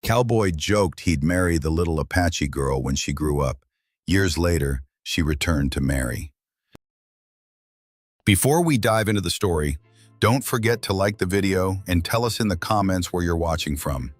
Cowboy joked he'd marry the little Apache girl when she grew up. Years later, she returned to marry. Before we dive into the story, don't forget to like the video and tell us in the comments where you're watching from.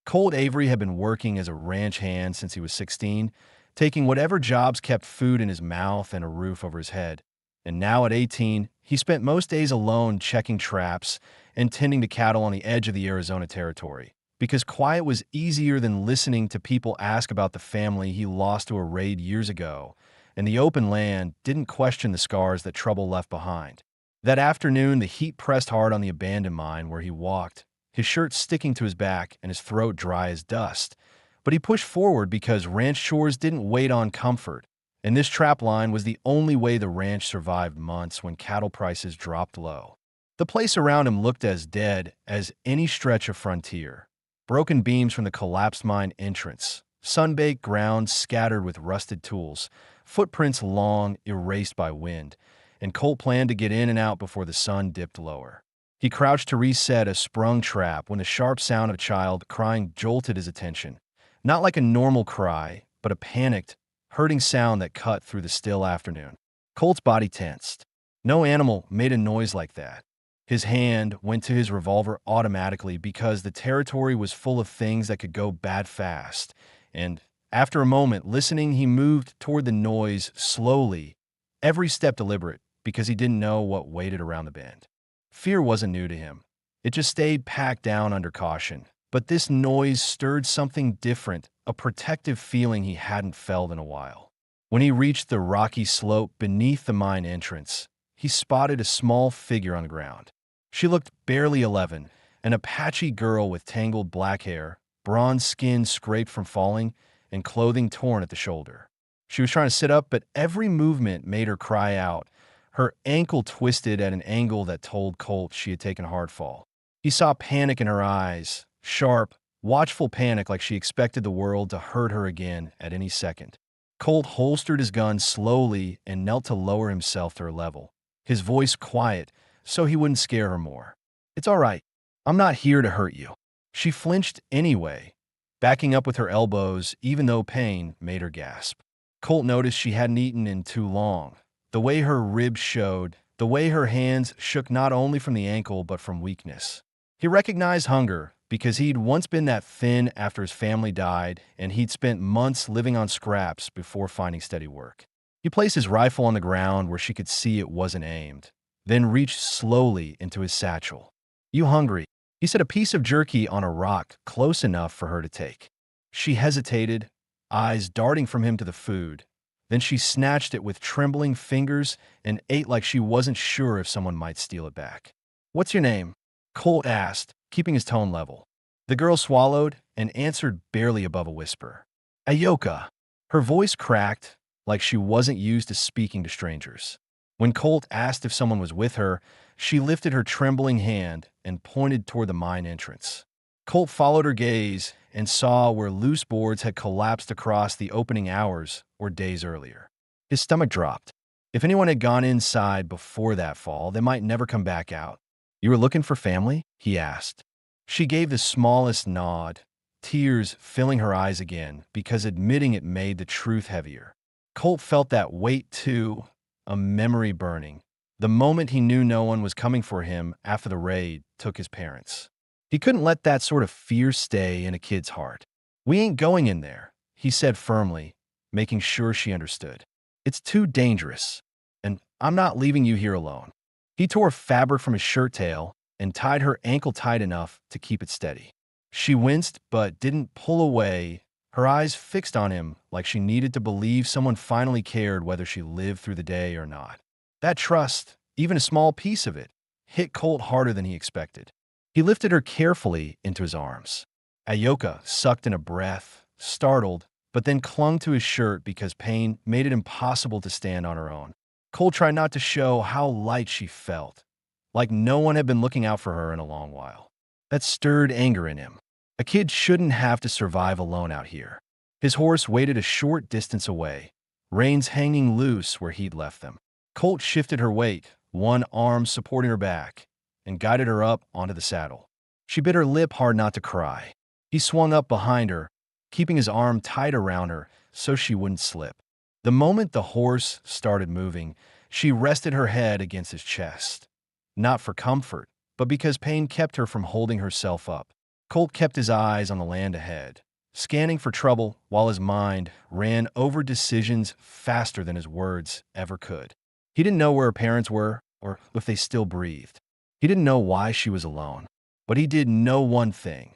Colt Avery had been working as a ranch hand since he was 16, taking whatever jobs kept food in his mouth and a roof over his head. And now at 18, he spent most days alone checking traps and tending to cattle on the edge of the Arizona territory, because quiet was easier than listening to people ask about the family he lost to a raid years ago, and the open land didn't question the scars that trouble left behind. That afternoon, the heat pressed hard on the abandoned mine where he walked, his shirt sticking to his back and his throat dry as dust. But he pushed forward because ranch chores didn't wait on comfort, and this trap line was the only way the ranch survived months when cattle prices dropped low. The place around him looked as dead as any stretch of frontier. Broken beams from the collapsed mine entrance, sun-baked ground scattered with rusted tools, footprints long erased by wind, and Colt planned to get in and out before the sun dipped lower. He crouched to reset a sprung trap when the sharp sound of a child crying jolted his attention. Not like a normal cry, but a panicked, hurting sound that cut through the still afternoon. Colt's body tensed. No animal made a noise like that. His hand went to his revolver automatically because the territory was full of things that could go bad fast. And after a moment, listening, he moved toward the noise slowly, every step deliberate, because he didn't know what waited around the bend. Fear wasn't new to him. It just stayed packed down under caution. But this noise stirred something different, a protective feeling he hadn't felt in a while. When he reached the rocky slope beneath the mine entrance, he spotted a small figure on the ground. She looked barely 11, an Apache girl with tangled black hair, bronze skin scraped from falling, and clothing torn at the shoulder. She was trying to sit up, but every movement made her cry out. Her ankle twisted at an angle that told Colt she had taken a hard fall. He saw panic in her eyes, sharp, watchful panic like she expected the world to hurt her again at any second. Colt holstered his gun slowly and knelt to lower himself to her level, his voice quiet so he wouldn't scare her more. "It's all right. I'm not here to hurt you." She flinched anyway, backing up with her elbows even though pain made her gasp. Colt noticed she hadn't eaten in too long. The way her ribs showed, the way her hands shook not only from the ankle but from weakness. He recognized hunger because he'd once been that thin after his family died, and he'd spent months living on scraps before finding steady work. He placed his rifle on the ground where she could see it wasn't aimed, then reached slowly into his satchel. "You hungry?" He set a piece of jerky on a rock close enough for her to take. She hesitated, eyes darting from him to the food. Then she snatched it with trembling fingers and ate like she wasn't sure if someone might steal it back. "What's your name?" Colt asked, keeping his tone level. The girl swallowed and answered barely above a whisper. "Ayoka." Her voice cracked, like she wasn't used to speaking to strangers. When Colt asked if someone was with her, she lifted her trembling hand and pointed toward the mine entrance. Colt followed her gaze and saw where loose boards had collapsed across the opening hours or days earlier. His stomach dropped. If anyone had gone inside before that fall, they might never come back out. "You were looking for family?" he asked. She gave the smallest nod, tears filling her eyes again because admitting it made the truth heavier. Colt felt that weight too, a memory burning. The moment he knew no one was coming for him after the raid took his parents. He couldn't let that sort of fear stay in a kid's heart. "We ain't going in there," he said firmly, making sure she understood. "It's too dangerous, and I'm not leaving you here alone." He tore fabric from his shirt tail and tied her ankle tight enough to keep it steady. She winced but didn't pull away, her eyes fixed on him like she needed to believe someone finally cared whether she lived through the day or not. That trust, even a small piece of it, hit Colt harder than he expected. He lifted her carefully into his arms. Ayoka sucked in a breath, startled, but then clung to his shirt because pain made it impossible to stand on her own. Colt tried not to show how light she felt, like no one had been looking out for her in a long while. That stirred anger in him. A kid shouldn't have to survive alone out here. His horse waited a short distance away, reins hanging loose where he'd left them. Colt shifted her weight, one arm supporting her back, and guided her up onto the saddle. She bit her lip hard not to cry. He swung up behind her, keeping his arm tight around her so she wouldn't slip. The moment the horse started moving, she rested her head against his chest. Not for comfort, but because pain kept her from holding herself up. Colt kept his eyes on the land ahead, scanning for trouble while his mind ran over decisions faster than his words ever could. He didn't know where her parents were or if they still breathed. He didn't know why she was alone, but he did know one thing.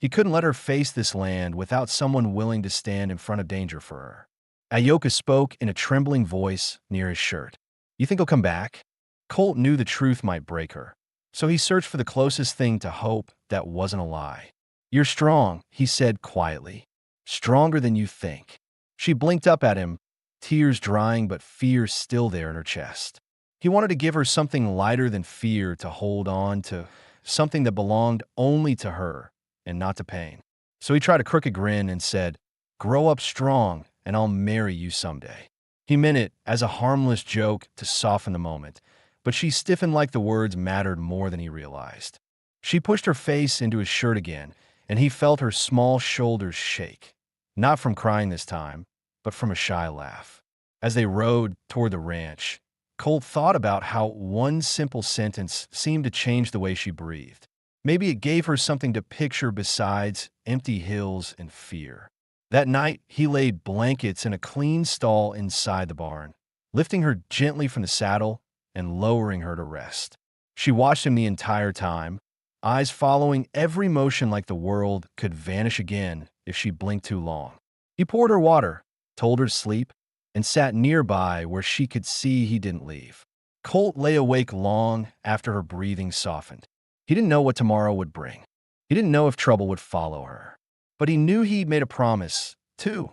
He couldn't let her face this land without someone willing to stand in front of danger for her. Ayoka spoke in a trembling voice near his shirt. "You think he'll come back?" Colt knew the truth might break her, so he searched for the closest thing to hope that wasn't a lie. "You're strong," he said quietly. "Stronger than you think." She blinked up at him, tears drying but fear still there in her chest. He wanted to give her something lighter than fear to hold on to, something that belonged only to her and not to pain. So he tried a crooked grin and said, "Grow up strong and I'll marry you someday." He meant it as a harmless joke to soften the moment, but she stiffened like the words mattered more than he realized. She pushed her face into his shirt again, and he felt her small shoulders shake. Not from crying this time, but from a shy laugh. As they rode toward the ranch, Colt thought about how one simple sentence seemed to change the way she breathed. Maybe it gave her something to picture besides empty hills and fear. That night, he laid blankets in a clean stall inside the barn, lifting her gently from the saddle and lowering her to rest. She watched him the entire time, eyes following every motion like the world could vanish again if she blinked too long. He poured her water, told her to sleep, and sat nearby where she could see he didn't leave. Colt lay awake long after her breathing softened. He didn't know what tomorrow would bring. He didn't know if trouble would follow her. But he knew he'd made a promise, too,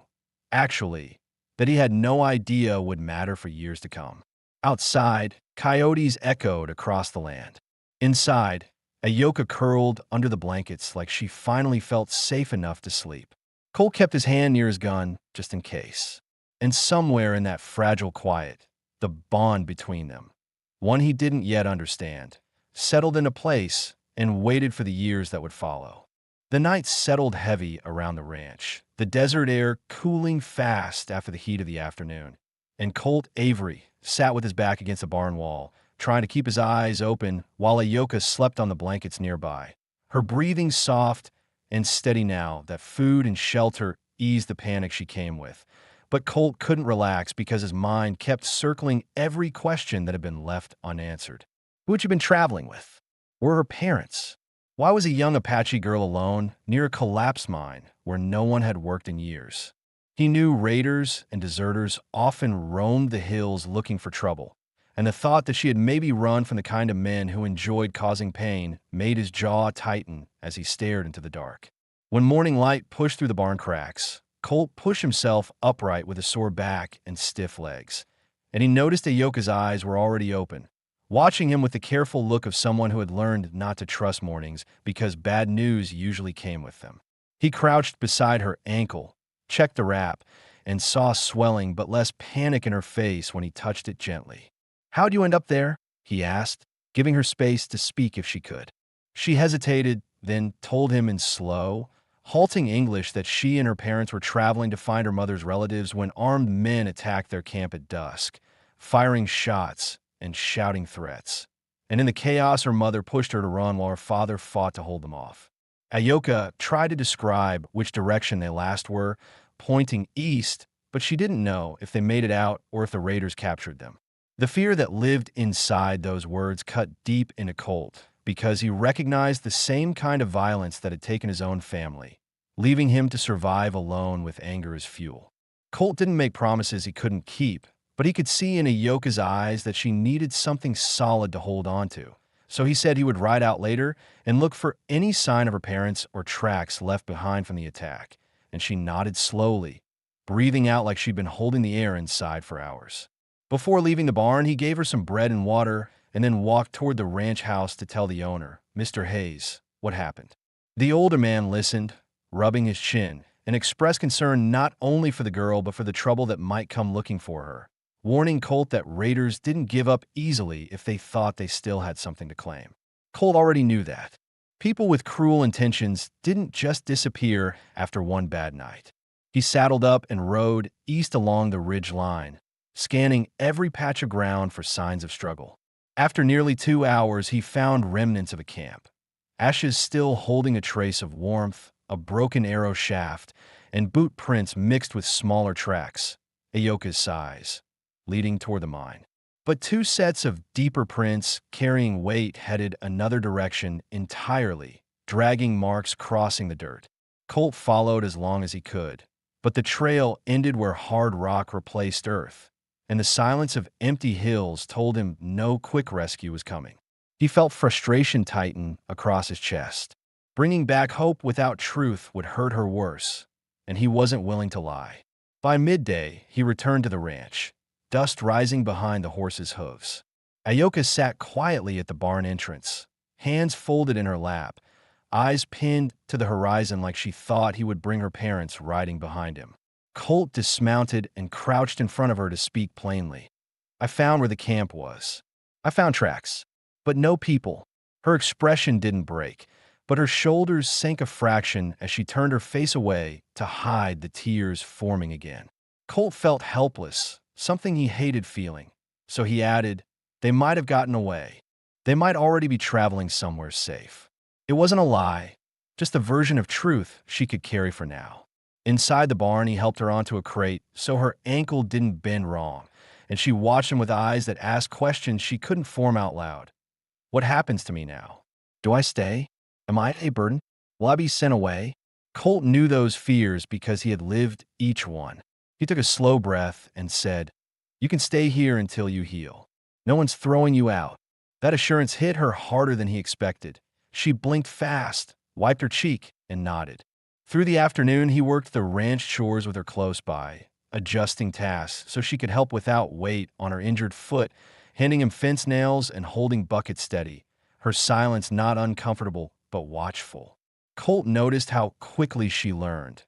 actually, that he had no idea would matter for years to come. Outside, coyotes echoed across the land. Inside, Ayoka curled under the blankets like she finally felt safe enough to sleep. Cole kept his hand near his gun, just in case. And somewhere in that fragile quiet, the bond between them, one he didn't yet understand, settled into place and waited for the years that would follow. The night settled heavy around the ranch, the desert air cooling fast after the heat of the afternoon. And Colt Avery sat with his back against the barn wall, trying to keep his eyes open while Ayoka slept on the blankets nearby. Her breathing soft and steady now that food and shelter eased the panic she came with. But Colt couldn't relax because his mind kept circling every question that had been left unanswered. Who had she been traveling with? Were her parents? Why was a young Apache girl alone near a collapsed mine where no one had worked in years? He knew raiders and deserters often roamed the hills looking for trouble, and the thought that she had maybe run from the kind of men who enjoyed causing pain made his jaw tighten as he stared into the dark. When morning light pushed through the barn cracks, Colt pushed himself upright with a sore back and stiff legs, and he noticed Ayoka's eyes were already open, watching him with the careful look of someone who had learned not to trust mornings because bad news usually came with them. He crouched beside her ankle, checked the wrap, and saw swelling but less panic in her face when he touched it gently. "How'd you end up there?" he asked, giving her space to speak if she could. She hesitated, then told him in slow, halting English that she and her parents were traveling to find her mother's relatives when armed men attacked their camp at dusk, firing shots and shouting threats. And in the chaos, her mother pushed her to run while her father fought to hold them off. Ayoka tried to describe which direction they last were, pointing east, but she didn't know if they made it out or if the raiders captured them. The fear that lived inside those words cut deep into Colt because he recognized the same kind of violence that had taken his own family, leaving him to survive alone with anger as fuel. Colt didn't make promises he couldn't keep, but he could see in Ayoka's eyes that she needed something solid to hold on to. So he said he would ride out later and look for any sign of her parents or tracks left behind from the attack. And she nodded slowly, breathing out like she'd been holding the air inside for hours. Before leaving the barn, he gave her some bread and water and then walked toward the ranch house to tell the owner, Mr. Hayes, what happened. The older man listened, rubbing his chin, and expressed concern not only for the girl but for the trouble that might come looking for her, warning Colt that raiders didn't give up easily if they thought they still had something to claim. Colt already knew that. People with cruel intentions didn't just disappear after one bad night. He saddled up and rode east along the ridge line, scanning every patch of ground for signs of struggle. After nearly 2 hours, he found remnants of a camp. Ashes still holding a trace of warmth, a broken arrow shaft, and boot prints mixed with smaller tracks, Ayoka's size, leading toward the mine. But two sets of deeper prints carrying weight headed another direction entirely, dragging marks crossing the dirt. Colt followed as long as he could, but the trail ended where hard rock replaced earth, and the silence of empty hills told him no quick rescue was coming. He felt frustration tighten across his chest. Bringing back hope without truth would hurt her worse, and he wasn't willing to lie. By midday, he returned to the ranch, dust rising behind the horse's hooves. Ayoka sat quietly at the barn entrance, hands folded in her lap, eyes pinned to the horizon like she thought he would bring her parents riding behind him. Colt dismounted and crouched in front of her to speak plainly. I found where the camp was. I found tracks, but no people. Her expression didn't break, but her shoulders sank a fraction as she turned her face away to hide the tears forming again. Colt felt helpless, something he hated feeling. So he added, they might have gotten away. They might already be traveling somewhere safe. It wasn't a lie, just a version of truth she could carry for now. Inside the barn, he helped her onto a crate so her ankle didn't bend wrong, and she watched him with eyes that asked questions she couldn't form out loud. What happens to me now? Do I stay? Am I a burden? Will I be sent away? Colt knew those fears because he had lived each one. He took a slow breath and said, you can stay here until you heal. No one's throwing you out. That assurance hit her harder than he expected. She blinked fast, wiped her cheek, and nodded. Through the afternoon, he worked the ranch chores with her close by, adjusting tasks so she could help without weight on her injured foot, handing him fence nails and holding buckets steady, her silence not uncomfortable but watchful. Colt noticed how quickly she learned,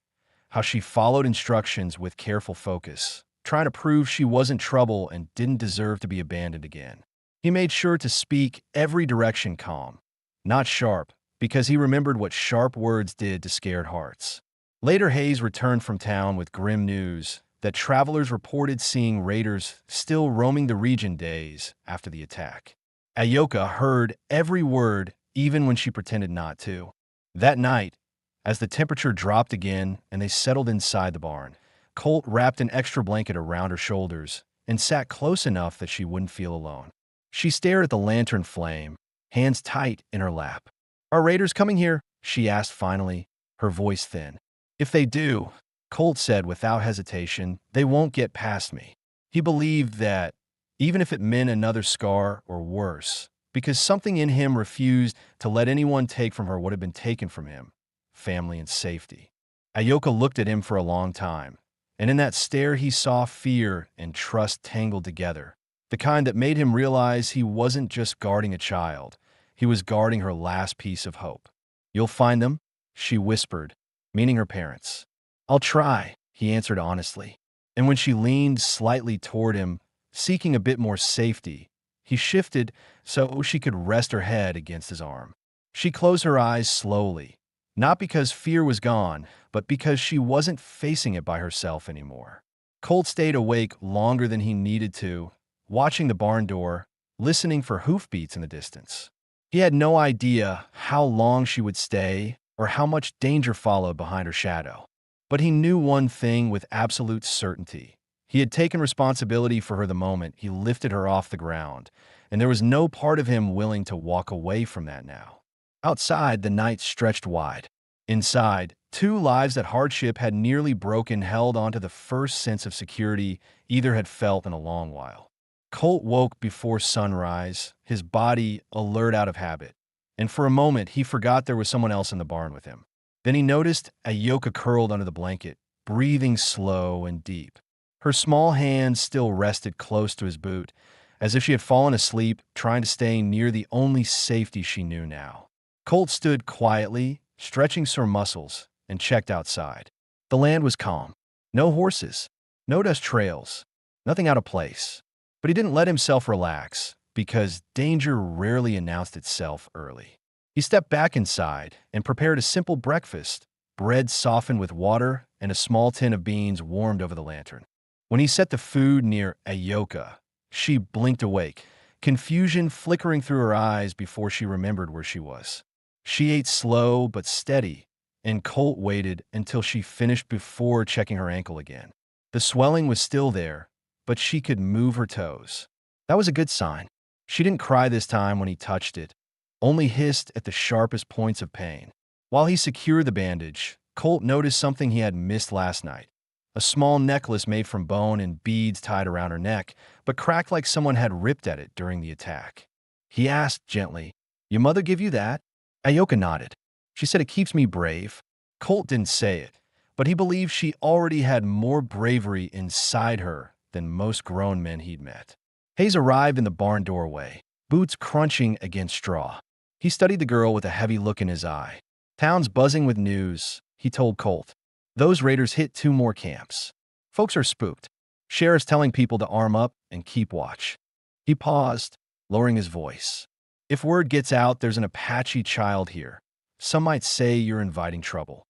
how she followed instructions with careful focus, trying to prove she wasn't trouble and didn't deserve to be abandoned again. He made sure to speak every direction calm, not sharp, because he remembered what sharp words did to scared hearts. Later, Hayes returned from town with grim news that travelers reported seeing raiders still roaming the region days after the attack. Ayoka heard every word even when she pretended not to. That night, as the temperature dropped again and they settled inside the barn, Colt wrapped an extra blanket around her shoulders and sat close enough that she wouldn't feel alone. She stared at the lantern flame, hands tight in her lap. Are raiders coming here? She asked finally, her voice thin. If they do, Colt said without hesitation, they won't get past me. He believed that, even if it meant another scar or worse, because something in him refused to let anyone take from her what had been taken from him, family and safety. Ayoka looked at him for a long time, and in that stare he saw fear and trust tangled together, the kind that made him realize he wasn't just guarding a child, he was guarding her last piece of hope. You'll find them, she whispered, meaning her parents. I'll try, he answered honestly. And when she leaned slightly toward him, seeking a bit more safety, he shifted so she could rest her head against his arm. She closed her eyes slowly, not because fear was gone, but because she wasn't facing it by herself anymore. Colt stayed awake longer than he needed to, watching the barn door, listening for hoofbeats in the distance. He had no idea how long she would stay or how much danger followed behind her shadow. But he knew one thing with absolute certainty. He had taken responsibility for her the moment he lifted her off the ground, and there was no part of him willing to walk away from that now. Outside, the night stretched wide. Inside, two lives that hardship had nearly broken held onto the first sense of security either had felt in a long while. Colt woke before sunrise, his body alert out of habit, and for a moment he forgot there was someone else in the barn with him. Then he noticed Ayoka curled under the blanket, breathing slow and deep. Her small hand still rested close to his boot, as if she had fallen asleep, trying to stay near the only safety she knew now. Colt stood quietly, stretching sore muscles, and checked outside. The land was calm. No horses, no dust trails, nothing out of place. But he didn't let himself relax, because danger rarely announced itself early. He stepped back inside and prepared a simple breakfast, bread softened with water and a small tin of beans warmed over the lantern. When he set the food near Ayoka, she blinked awake, confusion flickering through her eyes before she remembered where she was. She ate slow but steady, and Colt waited until she finished before checking her ankle again. The swelling was still there, but she could move her toes. That was a good sign. She didn't cry this time when he touched it, only hissed at the sharpest points of pain. While he secured the bandage, Colt noticed something he had missed last night. A small necklace made from bone and beads tied around her neck, but cracked like someone had ripped at it during the attack. He asked gently, "Your mother give you that?" Ayoka nodded. "She said it keeps me brave." Colt didn't say it, but he believed she already had more bravery inside her than most grown men he'd met. Hayes arrived in the barn doorway, boots crunching against straw. He studied the girl with a heavy look in his eye. "Town's buzzing with news," he told Colt. "Those raiders hit 2 more camps. Folks are spooked. Sheriff's telling people to arm up and keep watch." He paused, lowering his voice. "If word gets out there's an Apache child here, some might say you're inviting trouble."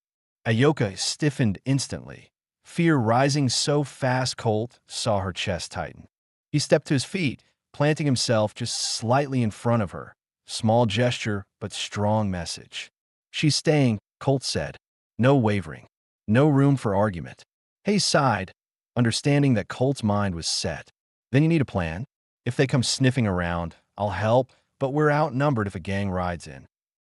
Ayoka stiffened instantly, fear rising so fast Colt saw her chest tighten. He stepped to his feet, planting himself just slightly in front of her. Small gesture, but strong message. "She's staying," Colt said. No wavering. No room for argument. Hayes sighed, understanding that Colt's mind was set. "Then you need a plan. If they come sniffing around, I'll help, but we're outnumbered if a gang rides in."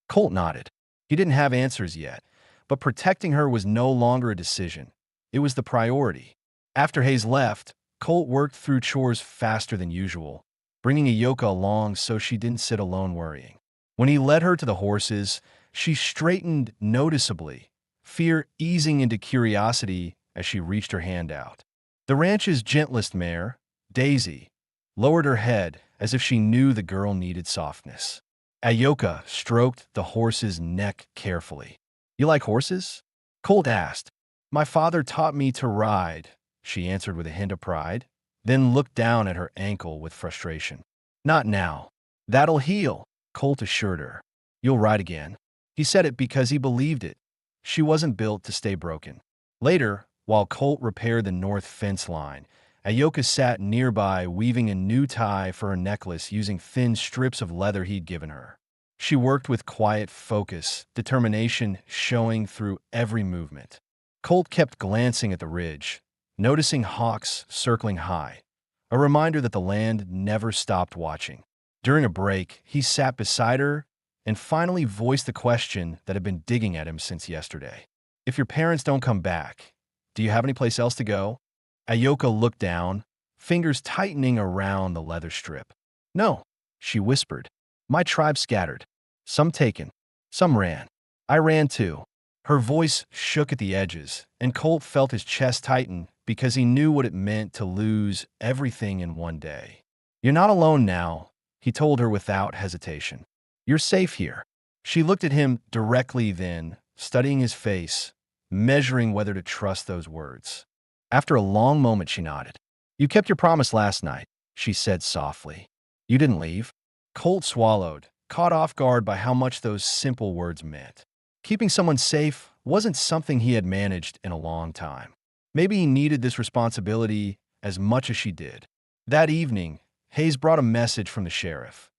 Colt nodded. He didn't have answers yet, but protecting her was no longer a decision. It was the priority. After Hayes left, Colt worked through chores faster than usual, bringing Ayoka along so she didn't sit alone worrying. When he led her to the horses, she straightened noticeably, fear easing into curiosity as she reached her hand out. The ranch's gentlest mare, Daisy, lowered her head as if she knew the girl needed softness. Ayoka stroked the horse's neck carefully. "You like horses?" Colt asked. "My father taught me to ride," she answered with a hint of pride, then looked down at her ankle with frustration. "Not now. That'll heal," Colt assured her. "You'll ride again." He said it because he believed it. She wasn't built to stay broken. Later, while Colt repaired the north fence line, Ayoka sat nearby weaving a new tie for her necklace using thin strips of leather he'd given her. She worked with quiet focus, determination showing through every movement. Colt kept glancing at the ridge, noticing hawks circling high, a reminder that the land never stopped watching. During a break, he sat beside her and finally voiced the question that had been digging at him since yesterday. "If your parents don't come back, do you have any place else to go?" Ayoka looked down, fingers tightening around the leather strip. "No," she whispered. "My tribe scattered. Some taken. Some ran. I ran too." Her voice shook at the edges, and Colt felt his chest tighten because he knew what it meant to lose everything in one day. "You're not alone now," he told her without hesitation. "You're safe here." She looked at him directly then, studying his face, measuring whether to trust those words. After a long moment, she nodded. "You kept your promise last night," she said softly. "You didn't leave." Colt swallowed, caught off guard by how much those simple words meant. Keeping someone safe wasn't something he had managed in a long time. Maybe he needed this responsibility as much as she did. That evening, Hayes brought a message from the sheriff.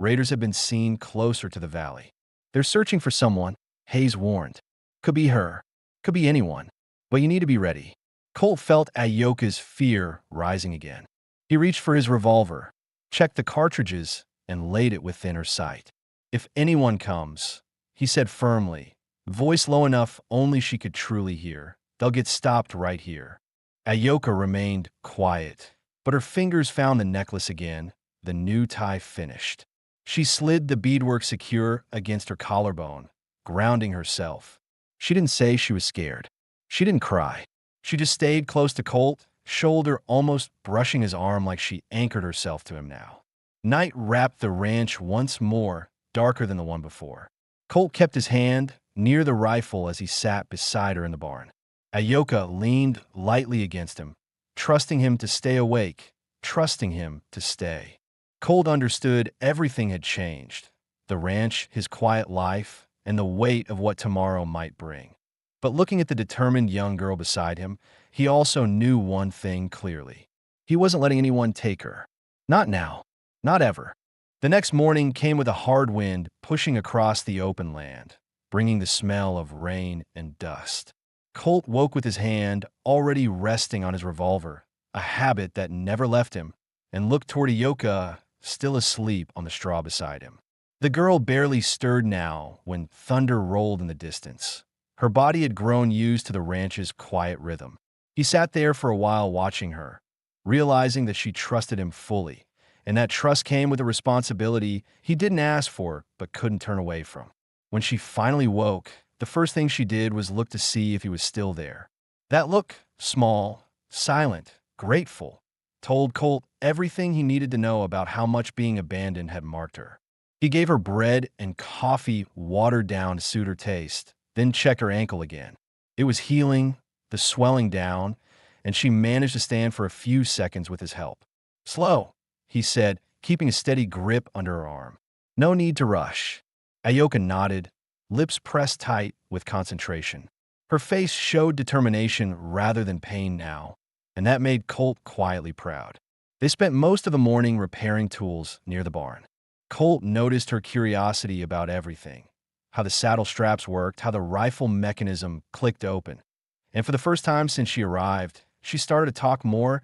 Raiders had been seen closer to the valley. "They're searching for someone," Hayes warned. "Could be her. Could be anyone. But you need to be ready." Colt felt Ayoka's fear rising again. He reached for his revolver, checked the cartridges, and laid it within her sight. "If anyone comes," he said firmly, voice low enough only she could truly hear, "they'll get stopped right here." Ayoka remained quiet, but her fingers found the necklace again, the new tie finished. She slid the beadwork secure against her collarbone, grounding herself. She didn't say she was scared. She didn't cry. She just stayed close to Colt, shoulder almost brushing his arm like she anchored herself to him now. Night wrapped the ranch once more, darker than the one before. Colt kept his hand near the rifle as he sat beside her in the barn. Ayoka leaned lightly against him, trusting him to stay awake, trusting him to stay. Colt understood everything had changed. the ranch, his quiet life, and the weight of what tomorrow might bring. But looking at the determined young girl beside him, he also knew one thing clearly. He wasn't letting anyone take her. Not now. Not ever. The next morning came with a hard wind pushing across the open land, bringing the smell of rain and dust. Colt woke with his hand already resting on his revolver, a habit that never left him, and looked toward Ayoka, still asleep on the straw beside him. The girl barely stirred now when thunder rolled in the distance. Her body had grown used to the ranch's quiet rhythm. He sat there for a while watching her, realizing that she trusted him fully, and that trust came with a responsibility he didn't ask for but couldn't turn away from. When she finally woke, the first thing she did was look to see if he was still there. That look, small, silent, grateful, told Colt everything he needed to know about how much being abandoned had marked her. He gave her bread and coffee watered down to suit her taste, then checked her ankle again. It was healing, the swelling down, and she managed to stand for a few seconds with his help. "Slow," he said, keeping a steady grip under her arm. "No need to rush." Ayoka nodded, lips pressed tight with concentration. Her face showed determination rather than pain now, and that made Colt quietly proud. They spent most of the morning repairing tools near the barn. Colt noticed her curiosity about everything, how the saddle straps worked, how the rifle mechanism clicked open. And for the first time since she arrived, she started to talk more,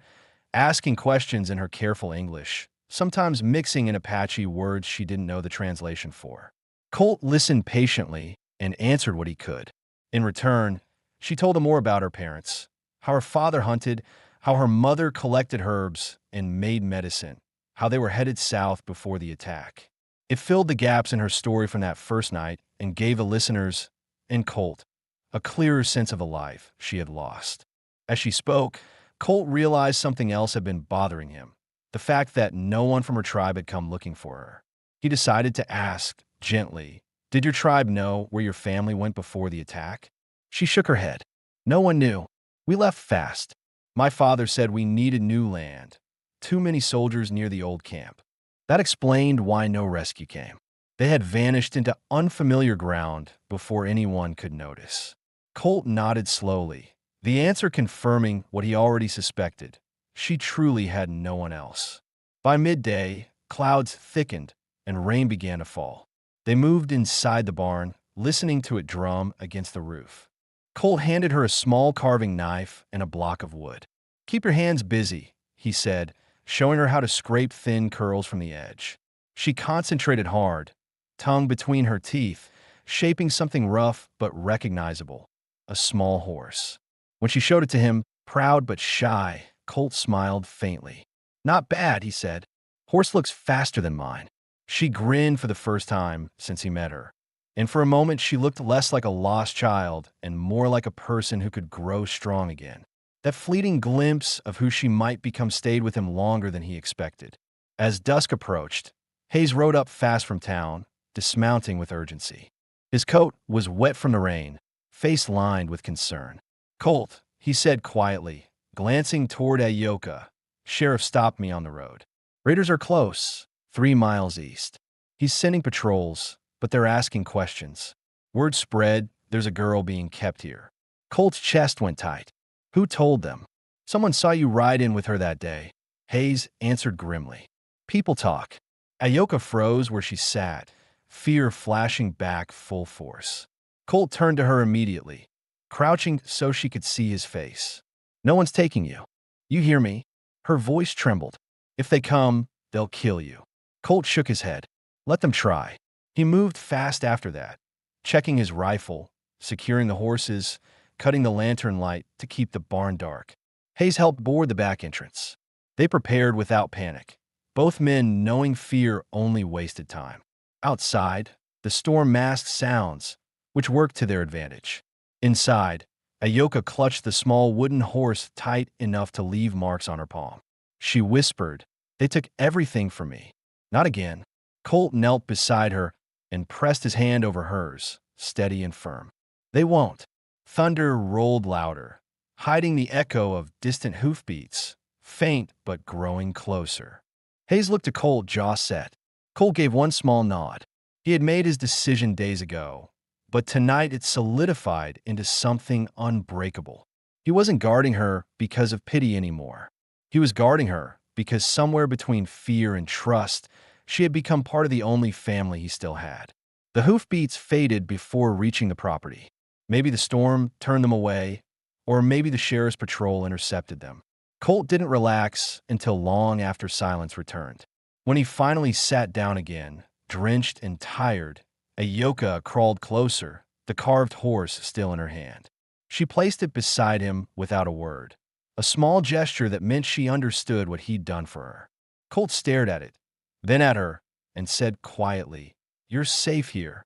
asking questions in her careful English, sometimes mixing in Apache words she didn't know the translation for. Colt listened patiently and answered what he could. In return, she told him more about her parents, how her father hunted, how her mother collected herbs and made medicine, how they were headed south before the attack. It filled the gaps in her story from that first night and gave the listeners, and Colt, a clearer sense of a life she had lost. As she spoke, Colt realized something else had been bothering him, the fact that no one from her tribe had come looking for her. He decided to ask, gently, "Did your tribe know where your family went before the attack?" She shook her head. "No one knew. We left fast. My father said we needed new land. Too many soldiers near the old camp." That explained why no rescue came. They had vanished into unfamiliar ground before anyone could notice. Colt nodded slowly, the answer confirming what he already suspected. She truly had no one else. By midday, clouds thickened and rain began to fall. They moved inside the barn, listening to it drum against the roof. Colt handed her a small carving knife and a block of wood. "Keep your hands busy," he said, showing her how to scrape thin curls from the edge. She concentrated hard, tongue between her teeth, shaping something rough but recognizable, a small horse. When she showed it to him, proud but shy, Colt smiled faintly. "Not bad," he said. "Horse looks faster than mine." She grinned for the first time since he met her, and for a moment she looked less like a lost child and more like a person who could grow strong again. That fleeting glimpse of who she might become stayed with him longer than he expected. As dusk approached, Hayes rode up fast from town, dismounting with urgency. His coat was wet from the rain, face lined with concern. "Colt," he said quietly, glancing toward Ayoka. "Sheriff stopped me on the road. Raiders are close, 3 miles east. He's sending patrols, but they're asking questions. Word spread there's a girl being kept here." Colt's chest went tight. "Who told them?" "Someone saw you ride in with her that day," Hayes answered grimly. "People talk." Ayoka froze where she sat, fear flashing back full force. Colt turned to her immediately, crouching so she could see his face. "No one's taking you. You hear me?" Her voice trembled. "If they come, they'll kill you." Colt shook his head. "Let them try." He moved fast after that, checking his rifle, securing the horses, cutting the lantern light to keep the barn dark. Hayes helped board the back entrance. They prepared without panic, both men knowing fear only wasted time. Outside, the storm masked sounds, which worked to their advantage. Inside, Ayoka clutched the small wooden horse tight enough to leave marks on her palm. She whispered, "They took everything from me." "Not again." Colt knelt beside her and pressed his hand over hers, steady and firm. "They won't." Thunder rolled louder, hiding the echo of distant hoofbeats, faint but growing closer. Hayes looked at Colt, jaw set. Colt gave one small nod. He had made his decision days ago, but tonight it solidified into something unbreakable. He wasn't guarding her because of pity anymore. He was guarding her because somewhere between fear and trust, she had become part of the only family he still had. The hoofbeats faded before reaching the property. Maybe the storm turned them away, or maybe the sheriff's patrol intercepted them. Colt didn't relax until long after silence returned. When he finally sat down again, drenched and tired, Ayoka crawled closer, the carved horse still in her hand. She placed it beside him without a word, a small gesture that meant she understood what he'd done for her. Colt stared at it, then at her, and said quietly, "You're safe here."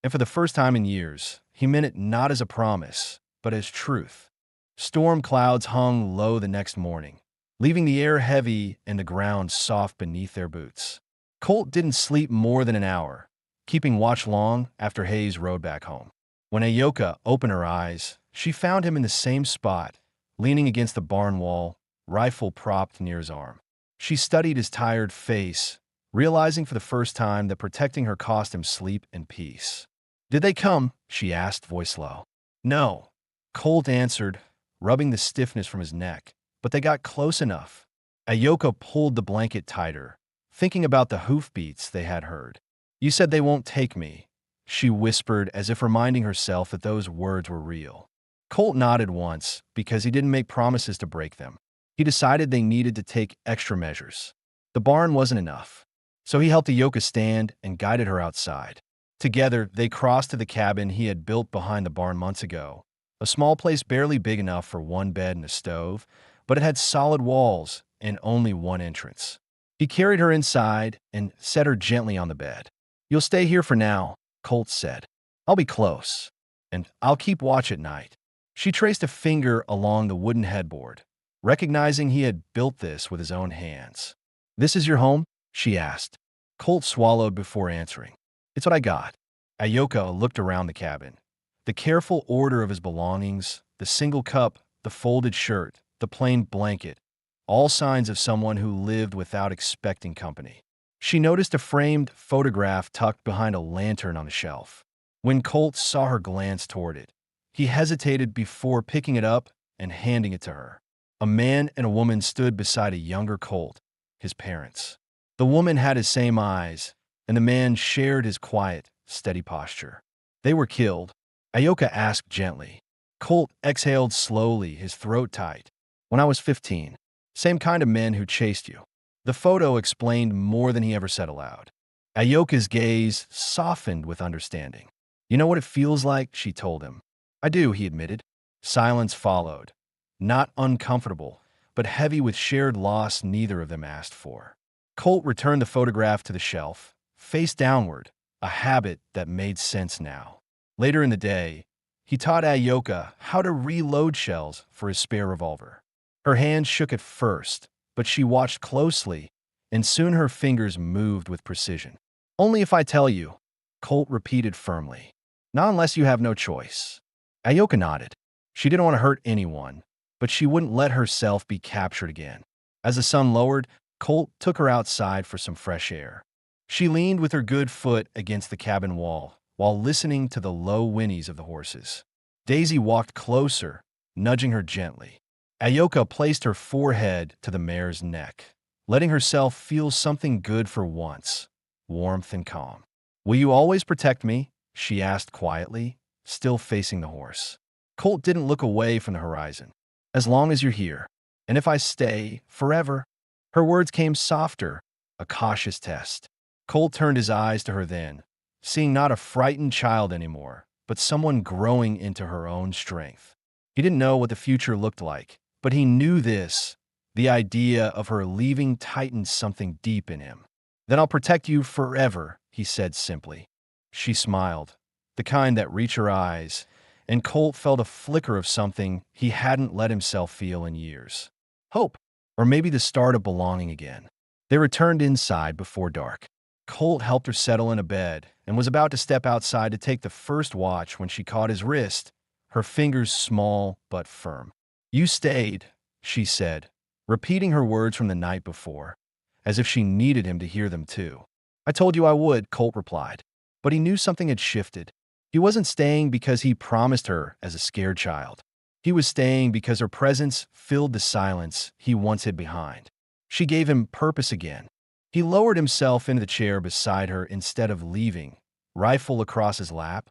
And for the first time in years, he meant it not as a promise, but as truth. Storm clouds hung low the next morning, leaving the air heavy and the ground soft beneath their boots. Colt didn't sleep more than an hour, keeping watch long after Hayes rode back home. When Ayoka opened her eyes, she found him in the same spot, leaning against the barn wall, rifle propped near his arm. She studied his tired face, realizing for the first time that protecting her cost him sleep and peace. "Did they come?" she asked, voice low. "No," Colt answered, rubbing the stiffness from his neck, "but they got close enough." Ayoka pulled the blanket tighter, thinking about the hoofbeats they had heard. "You said they won't take me," she whispered as if reminding herself that those words were real. Colt nodded once because he didn't make promises to break them. He decided they needed to take extra measures. The barn wasn't enough, so he helped Ayoka stand and guided her outside. Together, they crossed to the cabin he had built behind the barn months ago, a small place barely big enough for one bed and a stove, but it had solid walls and only one entrance. He carried her inside and set her gently on the bed. "You'll stay here for now," Colt said. "I'll be close, and I'll keep watch at night." She traced a finger along the wooden headboard, recognizing he had built this with his own hands. "This is your home?" she asked. Colt swallowed before answering. "It's what I got." Ayoka looked around the cabin. The careful order of his belongings, the single cup, the folded shirt, the plain blanket, all signs of someone who lived without expecting company. She noticed a framed photograph tucked behind a lantern on the shelf. When Colt saw her glance toward it, he hesitated before picking it up and handing it to her. A man and a woman stood beside a younger Colt, his parents. The woman had his same eyes, and the man shared his quiet, steady posture. "They were killed?" Ayoka asked gently. Colt exhaled slowly, his throat tight. "When I was 15. Same kind of men who chased you." The photo explained more than he ever said aloud. Ayoka's gaze softened with understanding. "You know what it feels like?" she told him. "I do," he admitted. Silence followed. Not uncomfortable, but heavy with shared loss neither of them asked for. Colt returned the photograph to the shelf, face downward, a habit that made sense now. Later in the day, he taught Ayoka how to reload shells for his spare revolver. Her hands shook at first, but she watched closely, and soon her fingers moved with precision. "Only if I tell you," Colt repeated firmly. "Not unless you have no choice." Ayoka nodded. She didn't want to hurt anyone, but she wouldn't let herself be captured again. As the sun lowered, Colt took her outside for some fresh air. She leaned with her good foot against the cabin wall while listening to the low whinnies of the horses. Daisy walked closer, nudging her gently. Ayoka placed her forehead to the mare's neck, letting herself feel something good for once, warmth and calm. "Will you always protect me?" she asked quietly, still facing the horse. Colt didn't look away from the horizon. "As long as you're here. And if I stay, forever." Her words came softer, a cautious test. Colt turned his eyes to her then, seeing not a frightened child anymore, but someone growing into her own strength. He didn't know what the future looked like, but he knew this. The idea of her leaving tightened something deep in him. "Then I'll protect you forever," he said simply. She smiled, the kind that reached her eyes, and Colt felt a flicker of something he hadn't let himself feel in years. Hope, or maybe the start of belonging again. They returned inside before dark. Colt helped her settle in a bed and was about to step outside to take the first watch when she caught his wrist, her fingers small but firm. "You stayed," she said, repeating her words from the night before, as if she needed him to hear them too. "I told you I would," Colt replied. But he knew something had shifted. He wasn't staying because he promised her as a scared child. He was staying because her presence filled the silence he once hid behind. She gave him purpose again. He lowered himself into the chair beside her instead of leaving, rifle across his lap,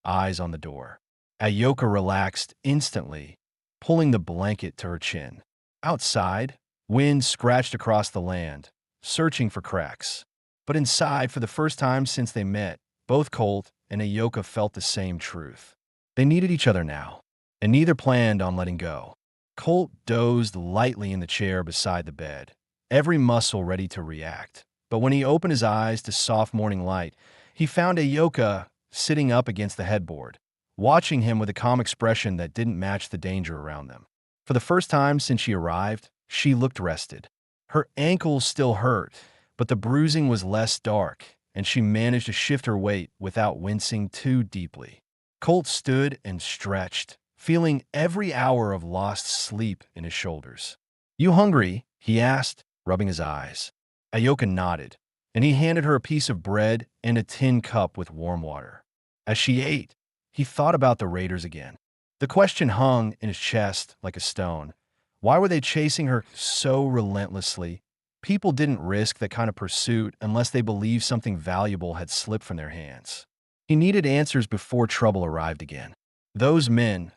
eyes on the door. Ayoka relaxed instantly, pulling the blanket to her chin. Outside, wind scratched across the land, searching for cracks. But inside, for the first time since they met, both Colt and Ayoka felt the same truth. They needed each other now, and neither planned on letting go. Colt dozed lightly in the chair beside the bed, every muscle ready to react. But when he opened his eyes to soft morning light, he found Ayoka sitting up against the headboard, watching him with a calm expression that didn't match the danger around them. For the first time since she arrived, she looked rested. Her ankles still hurt, but the bruising was less dark, and she managed to shift her weight without wincing too deeply. Colt stood and stretched, feeling every hour of lost sleep in his shoulders. "You hungry?" he asked, rubbing his eyes. Ayoka nodded, and he handed her a piece of bread and a tin cup with warm water. As she ate, he thought about the raiders again. The question hung in his chest like a stone. Why were they chasing her so relentlessly? People didn't risk that kind of pursuit unless they believed something valuable had slipped from their hands. He needed answers before trouble arrived again. "Those men,"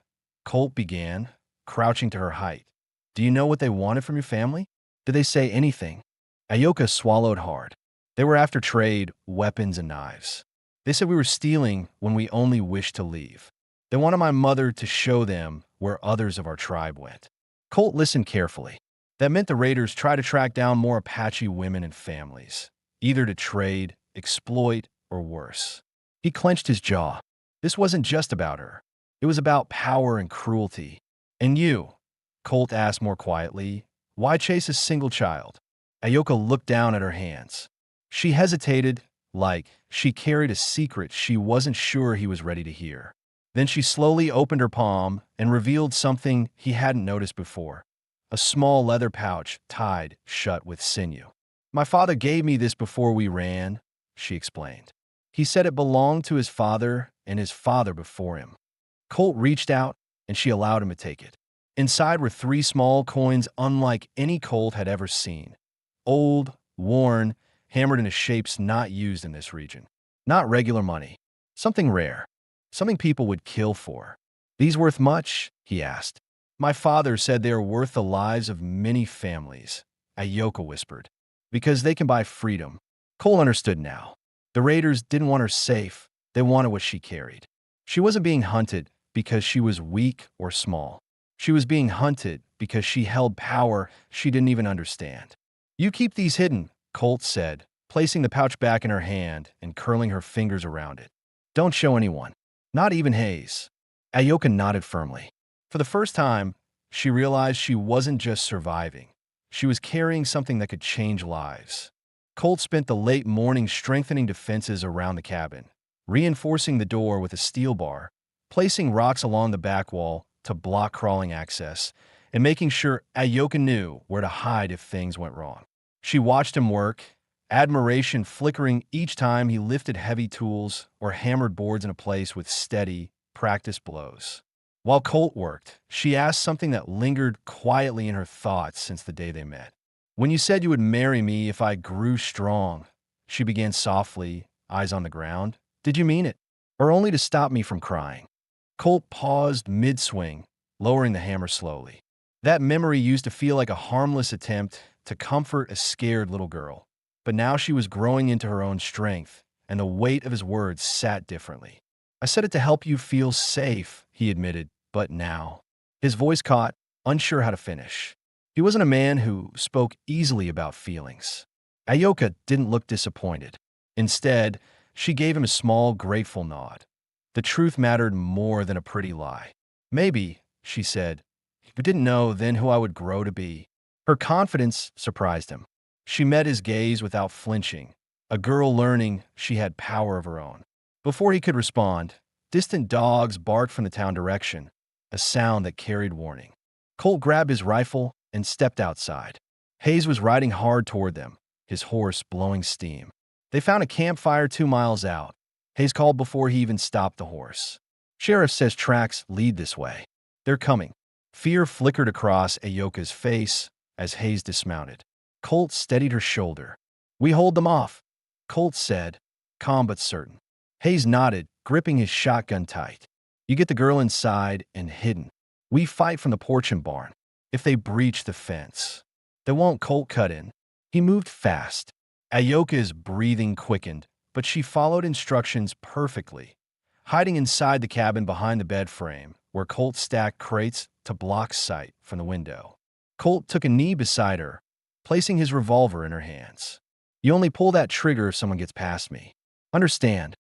Colt began, crouching to her height. "Do you know what they wanted from your family? Did they say anything?" Ayoka swallowed hard. "They were after trade, weapons, and knives. They said we were stealing when we only wished to leave. They wanted my mother to show them where others of our tribe went." Colt listened carefully. That meant the raiders tried to track down more Apache women and families, either to trade, exploit, or worse. He clenched his jaw. This wasn't just about her. It was about power and cruelty. "And you?" Colt asked more quietly. "Why chase a single child?" Ayoka looked down at her hands. She hesitated, like she carried a secret she wasn't sure he was ready to hear. Then she slowly opened her palm and revealed something he hadn't noticed before. A small leather pouch tied shut with sinew. "My father gave me this before we ran," she explained. "He said it belonged to his father and his father before him." Colt reached out, and she allowed him to take it. Inside were 3 small coins unlike any Colt had ever seen. Old, worn, hammered into shapes not used in this region. Not regular money. Something rare. Something people would kill for. "These worth much?" he asked. "My father said they are worth the lives of many families," Ayoka whispered. "Because they can buy freedom." Cole understood now. The raiders didn't want her safe. They wanted what she carried. She wasn't being hunted because she was weak or small. She was being hunted because she held power she didn't even understand. "You keep these hidden," Colt said, placing the pouch back in her hand and curling her fingers around it. "Don't show anyone. Not even Hayes." Ayoka nodded firmly. For the first time, she realized she wasn't just surviving. She was carrying something that could change lives. Colt spent the late morning strengthening defenses around the cabin, reinforcing the door with a steel bar, placing rocks along the back wall to block crawling access, and making sure Ayoka knew where to hide if things went wrong. She watched him work, admiration flickering each time he lifted heavy tools or hammered boards into place with steady, practiced blows. While Colt worked, she asked something that lingered quietly in her thoughts since the day they met. "When you said you would marry me if I grew strong," she began softly, eyes on the ground, "did you mean it? Or only to stop me from crying?" Colt paused mid-swing, lowering the hammer slowly. That memory used to feel like a harmless attempt to comfort a scared little girl. But now she was growing into her own strength, and the weight of his words sat differently. "I said it to help you feel safe," he admitted, "but now." His voice caught, unsure how to finish. He wasn't a man who spoke easily about feelings. Ayoka didn't look disappointed. Instead, she gave him a small, grateful nod. The truth mattered more than a pretty lie. "Maybe," she said, "you didn't know then who I would grow to be." Her confidence surprised him. She met his gaze without flinching, a girl learning she had power of her own. Before he could respond, distant dogs barked from the town direction, a sound that carried warning. Colt grabbed his rifle and stepped outside. Hayes was riding hard toward them, his horse blowing steam. They found a campfire 2 miles out. Hayes called before he even stopped the horse. Sheriff says tracks lead this way. They're coming. Fear flickered across Ayoka's face as Hayes dismounted. Colt steadied her shoulder. We hold them off, Colt said, calm but certain. Hayes nodded, gripping his shotgun tight. You get the girl inside and hidden. We fight from the porch and barn. If they breach the fence, they won't. Colt cut in. He moved fast. Ayoka's breathing quickened, but she followed instructions perfectly, hiding inside the cabin behind the bed frame, where Colt stacked crates to block sight from the window. Colt took a knee beside her, placing his revolver in her hands. You only pull that trigger if someone gets past me. Understand?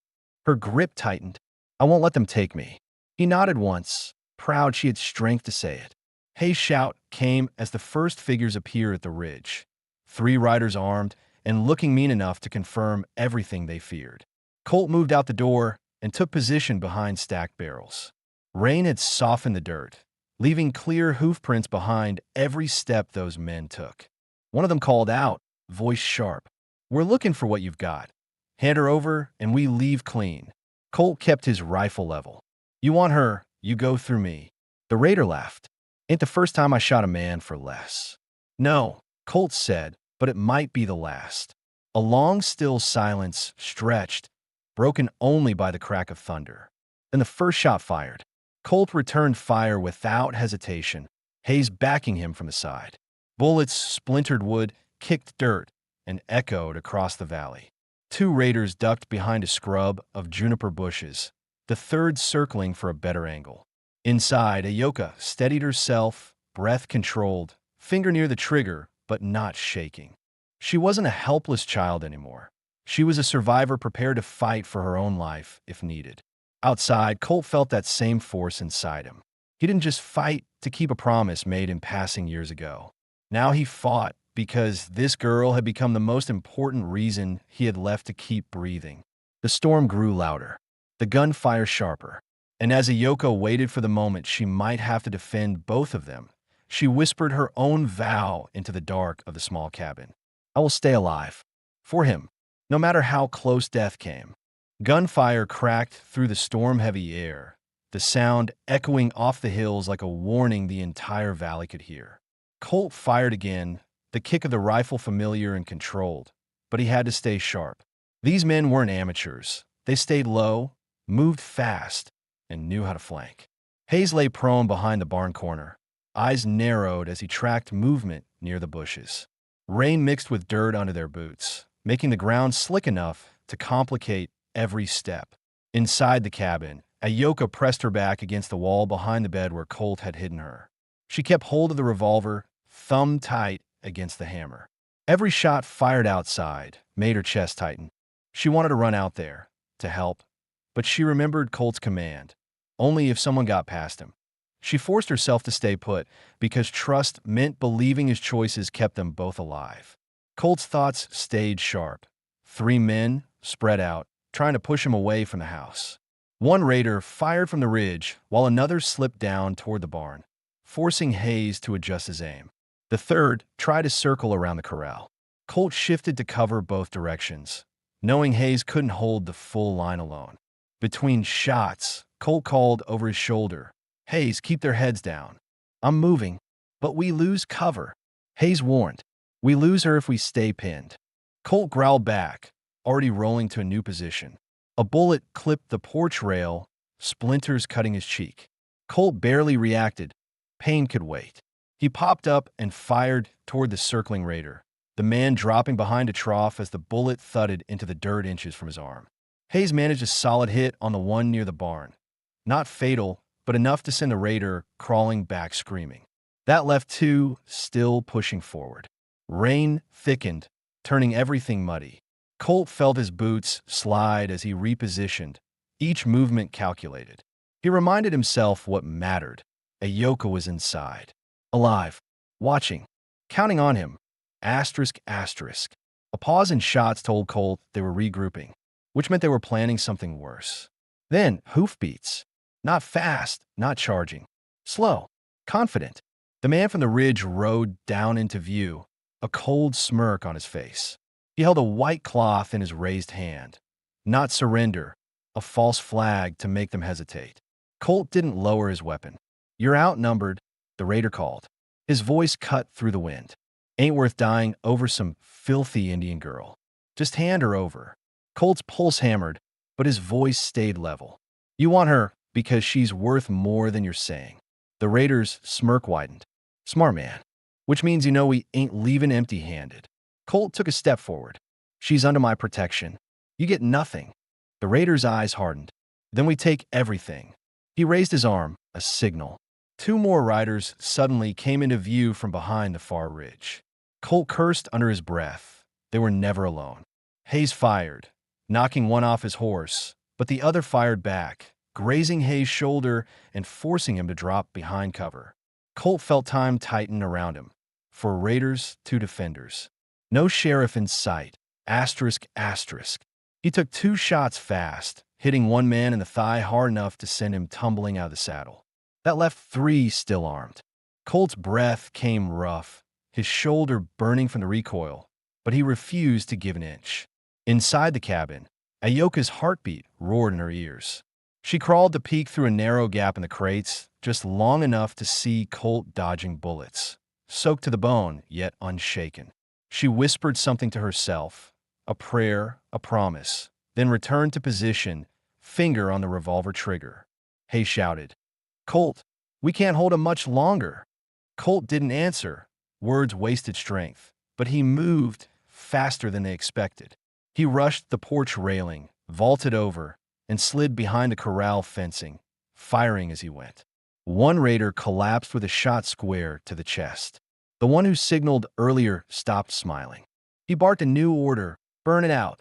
Her grip tightened. I won't let them take me. He nodded once, proud she had strength to say it. Hayes' shout came as the first figures appeared at the ridge. 3 riders armed and looking mean enough to confirm everything they feared. Colt moved out the door and took position behind stacked barrels. Rain had softened the dirt, leaving clear hoofprints behind every step those men took. One of them called out, voice sharp. We're looking for what you've got. Hand her over and we leave clean. Colt kept his rifle level. You want her, you go through me. The raider laughed. Ain't the first time I shot a man for less. No, Colt said, but it might be the last. A long, still silence stretched, broken only by the crack of thunder. Then the first shot fired. Colt returned fire without hesitation, Hayes backing him from the side. Bullets splintered wood, kicked dirt, and echoed across the valley. 2 raiders ducked behind a scrub of juniper bushes, the third circling for a better angle. Inside, Ayoka steadied herself, breath controlled, finger near the trigger, but not shaking. She wasn't a helpless child anymore. She was a survivor prepared to fight for her own life if needed. Outside, Colt felt that same force inside him. He didn't just fight to keep a promise made in passing years ago. Now he fought because this girl had become the most important reason he had left to keep breathing. The storm grew louder, the gunfire sharper, and as Ayoka waited for the moment she might have to defend both of them, she whispered her own vow into the dark of the small cabin. I will stay alive. For him, no matter how close death came. Gunfire cracked through the storm-heavy air, the sound echoing off the hills like a warning the entire valley could hear. Colt fired again, the kick of the rifle familiar and controlled, but he had to stay sharp. These men weren't amateurs. They stayed low, moved fast, and knew how to flank. Hayes lay prone behind the barn corner, eyes narrowed as he tracked movement near the bushes. Rain mixed with dirt under their boots, making the ground slick enough to complicate every step. Inside the cabin, Ayoka pressed her back against the wall behind the bed where Colt had hidden her. She kept hold of the revolver, thumb tight against the hammer. Every shot fired outside made her chest tighten. She wanted to run out there, to help, but she remembered Colt's command, only if someone got past him. She forced herself to stay put because trust meant believing his choices kept them both alive. Colt's thoughts stayed sharp. 3 men spread out, trying to push him away from the house. One raider fired from the ridge while another slipped down toward the barn, forcing Hayes to adjust his aim. The third tried to circle around the corral. Colt shifted to cover both directions, knowing Hayes couldn't hold the full line alone. Between shots, Colt called over his shoulder, Hayes, keep their heads down. I'm moving, but we lose cover. Hayes warned, we lose her if we stay pinned. Colt growled back, already rolling to a new position. A bullet clipped the porch rail, splinters cutting his cheek. Colt barely reacted. Pain could wait. He popped up and fired toward the circling raider, the man dropping behind a trough as the bullet thudded into the dirt inches from his arm. Hayes managed a solid hit on the one near the barn. Not fatal, but enough to send the raider crawling back screaming. That left 2 still pushing forward. Rain thickened, turning everything muddy. Colt felt his boots slide as he repositioned, each movement calculated. He reminded himself what mattered. Ayoka was inside, alive, watching, counting on him. Asterisk, asterisk. A pause in shots told Colt they were regrouping, which meant they were planning something worse. Then, hoofbeats. Not fast, not charging. Slow, confident. The man from the ridge rode down into view, a cold smirk on his face. He held a white cloth in his raised hand. Not surrender, a false flag to make them hesitate. Colt didn't lower his weapon. "You're outnumbered," the raider called. His voice cut through the wind. "Ain't worth dying over some filthy Indian girl. Just hand her over." Colt's pulse hammered, but his voice stayed level. "You want her because she's worth more than you're saying." The raider's smirk widened. "Smart man. Which means you know we ain't leaving empty-handed." Colt took a step forward. "She's under my protection. You get nothing." The raider's eyes hardened. "Then we take everything." He raised his arm, a signal. Two more riders suddenly came into view from behind the far ridge. Colt cursed under his breath. They were never alone. Hayes fired, knocking one off his horse, but the other fired back, grazing Hayes' shoulder and forcing him to drop behind cover. Colt felt time tighten around him. 4 raiders, 2 defenders. No sheriff in sight. Asterisk, asterisk. He took 2 shots fast, hitting one man in the thigh hard enough to send him tumbling out of the saddle. That left 3 still armed. Colt's breath came rough, his shoulder burning from the recoil, but he refused to give an inch. Inside the cabin, Ayoka's heartbeat roared in her ears. She crawled to peek through a narrow gap in the crates, just long enough to see Colt dodging bullets, soaked to the bone, yet unshaken. She whispered something to herself, a prayer, a promise, then returned to position, finger on the revolver trigger. Hay shouted, "Colt, we can't hold him much longer." Colt didn't answer. Words wasted strength, but he moved faster than they expected. He rushed the porch railing, vaulted over, and slid behind the corral fencing, firing as he went. One raider collapsed with a shot square to the chest. The one who signaled earlier stopped smiling. He barked a new order, "Burn it out."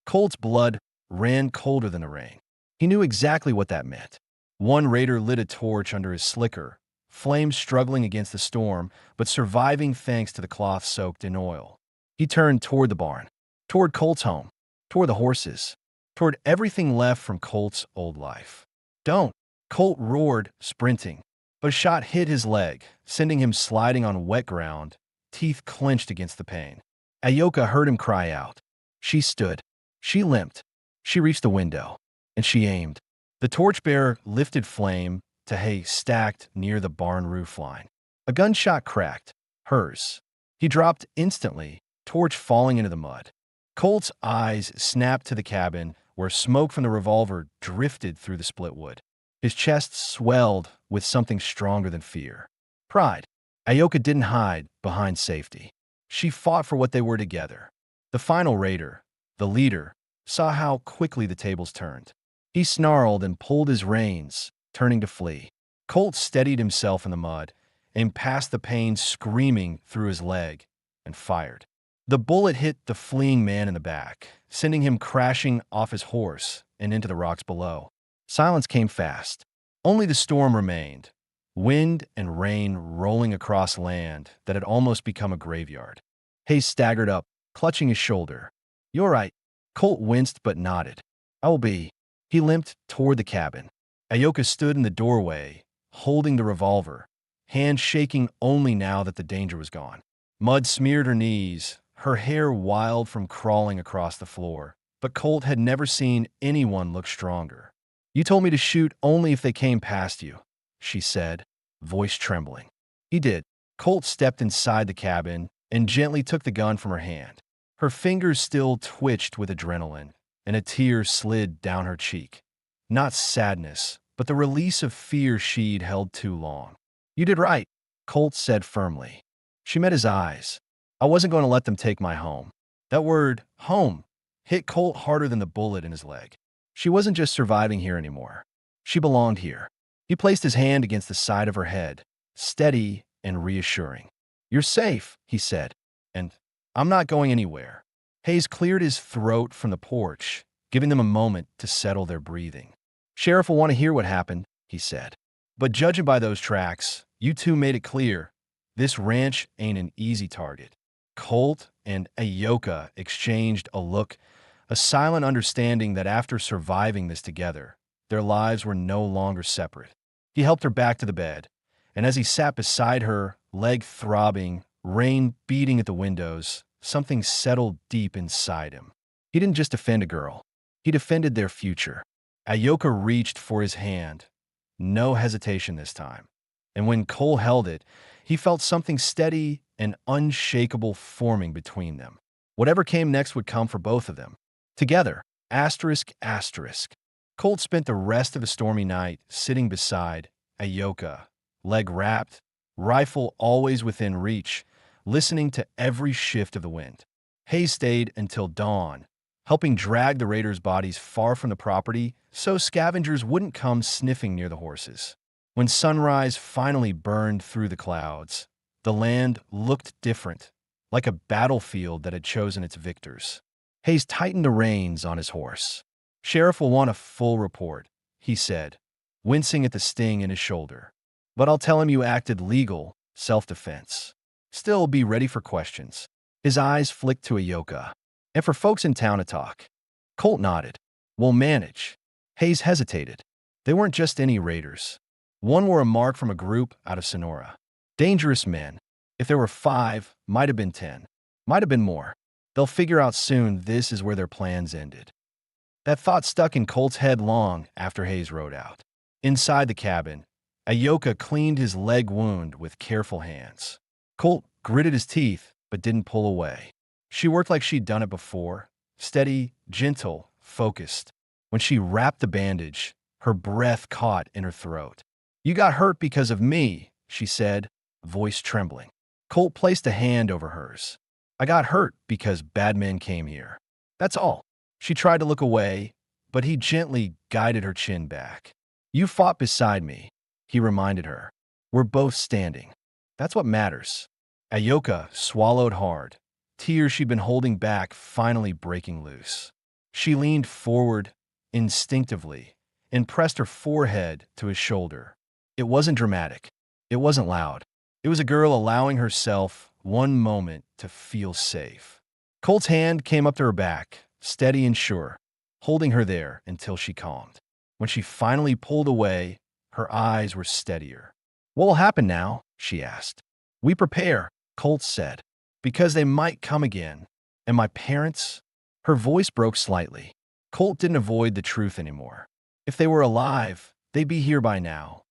Colt's blood ran colder than the rain. He knew exactly what that meant. One raider lit a torch under his slicker, flames struggling against the storm, but surviving thanks to the cloth soaked in oil. He turned toward the barn, toward Colt's home, toward the horses, toward everything left from Colt's old life. "Don't!" Colt roared, sprinting, but a shot hit his leg, sending him sliding on wet ground, teeth clenched against the pain. Ayoka heard him cry out. She stood. She limped. She reached the window, and she aimed. The torchbearer lifted flame to hay stacked near the barn roof line. A gunshot cracked. Hers. He dropped instantly, torch falling into the mud. Colt's eyes snapped to the cabin, where smoke from the revolver drifted through the split wood. His chest swelled with something stronger than fear. Pride. Ayoka didn't hide behind safety. She fought for what they were together. The final raider, the leader, saw how quickly the tables turned. He snarled and pulled his reins, turning to flee. Colt steadied himself in the mud, aimed past the pain screaming through his leg, and fired. The bullet hit the fleeing man in the back, sending him crashing off his horse and into the rocks below. Silence came fast. Only the storm remained, wind and rain rolling across land that had almost become a graveyard. Hayes staggered up, clutching his shoulder. "You're right." Colt winced but nodded. "I will be." He limped toward the cabin. Ayoka stood in the doorway, holding the revolver, hands shaking only now that the danger was gone. Mud smeared her knees, her hair wild from crawling across the floor. But Colt had never seen anyone look stronger. "You told me to shoot only if they came past you," she said, voice trembling. He did. Colt stepped inside the cabin and gently took the gun from her hand. Her fingers still twitched with adrenaline, and a tear slid down her cheek. Not sadness, but the release of fear she'd held too long. "You did right," Colt said firmly. She met his eyes. "I wasn't going to let them take my home." That word, home, hit Colt harder than the bullet in his leg. She wasn't just surviving here anymore. She belonged here. He placed his hand against the side of her head, steady and reassuring. "You're safe," he said, "and I'm not going anywhere." Hayes cleared his throat from the porch, giving them a moment to settle their breathing. "Sheriff will want to hear what happened," he said. "But judging by those tracks, you two made it clear. This ranch ain't an easy target." Colt and Ayoka exchanged a look, a silent understanding that after surviving this together, their lives were no longer separate. He helped her back to the bed, and as he sat beside her, leg throbbing, rain beating at the windows, something settled deep inside him. He didn't just defend a girl. He defended their future. Ayoka reached for his hand. No hesitation this time. And when Cole held it, he felt something steady and unshakable forming between them. Whatever came next would come for both of them. Together, asterisk, asterisk. Colt spent the rest of the stormy night sitting beside Ayoka, leg wrapped, rifle always within reach, listening to every shift of the wind. Hayes stayed until dawn, helping drag the raiders' bodies far from the property so scavengers wouldn't come sniffing near the horses. When sunrise finally burned through the clouds, the land looked different, like a battlefield that had chosen its victors. Hayes tightened the reins on his horse. "Sheriff will want a full report," he said, wincing at the sting in his shoulder. "But I'll tell him you acted legal, self-defense. Still be ready for questions." His eyes flicked to Ayoka. "And for folks in town to talk." Colt nodded. "We'll manage." Hayes hesitated. They weren't just any raiders. One were a mark from a group out of Sonora. Dangerous men. If there were 5, might have been 10. Might have been more. They'll figure out soon this is where their plans ended. That thought stuck in Colt's head long after Hayes rode out. Inside the cabin, Ayoka cleaned his leg wound with careful hands. Colt gritted his teeth but didn't pull away. She worked like she'd done it before, steady, gentle, focused. When she wrapped the bandage, her breath caught in her throat. "You got hurt because of me," she said, voice trembling. Colt placed a hand over hers. "I got hurt because bad men came here. That's all." She tried to look away, but he gently guided her chin back. "You fought beside me," he reminded her. "We're both standing. That's what matters." Ayoka swallowed hard, tears she'd been holding back finally breaking loose. She leaned forward instinctively and pressed her forehead to his shoulder. It wasn't dramatic. It wasn't loud. It was a girl allowing herself one moment to feel safe. Colt's hand came up to her back, steady and sure, holding her there until she calmed. When she finally pulled away, her eyes were steadier. "What will happen now?" she asked. "We prepare," Colt said, "because they might come again. And my parents?" Her voice broke slightly. Colt didn't avoid the truth anymore. If they were alive, they'd be here by now.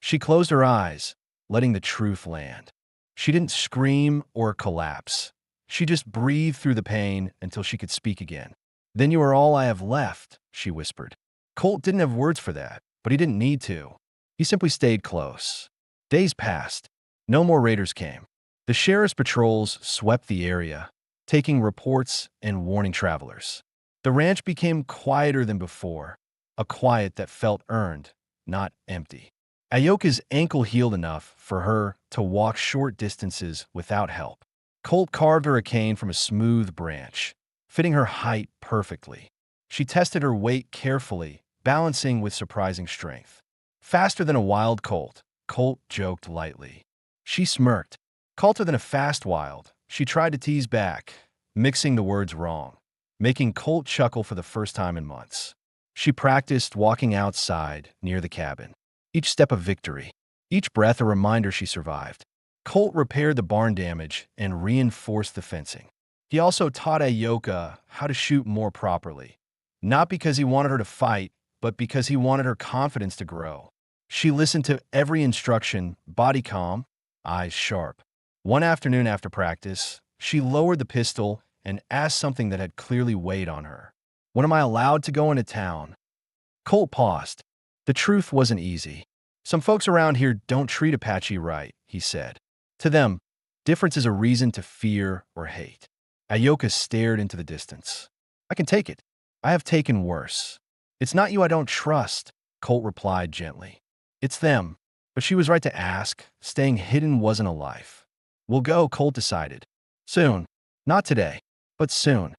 She closed her eyes, letting the truth land. She didn't scream or collapse. She just breathed through the pain until she could speak again. "Then you are all I have left," she whispered. Colt didn't have words for that, but he didn't need to. He simply stayed close. Days passed. No more raiders came. The sheriff's patrols swept the area, taking reports and warning travelers. The ranch became quieter than before, a quiet that felt earned, not empty. Ayoka's ankle healed enough for her to walk short distances without help. Colt carved her a cane from a smooth branch, fitting her height perfectly. She tested her weight carefully, balancing with surprising strength. "Faster than a wild colt," Colt joked lightly. She smirked. "Calter than a fast wild," she tried to tease back, mixing the words wrong, making Colt chuckle for the first time in months. She practiced walking outside near the cabin. Each step a victory, each breath a reminder she survived. Colt repaired the barn damage and reinforced the fencing. He also taught Ayoka how to shoot more properly, not because he wanted her to fight, but because he wanted her confidence to grow. She listened to every instruction, body calm, eyes sharp. One afternoon after practice, she lowered the pistol and asked something that had clearly weighed on her. "When am I allowed to go into town?" Colt paused. The truth wasn't easy. "Some folks around here don't treat Apache right," he said. "To them, difference is a reason to fear or hate." Ayoka stared into the distance. "I can take it. I have taken worse." "It's not you I don't trust," Colt replied gently. "It's them." But she was right to ask. Staying hidden wasn't a life. "We'll go," Colt decided. "Soon. Not today, but soon."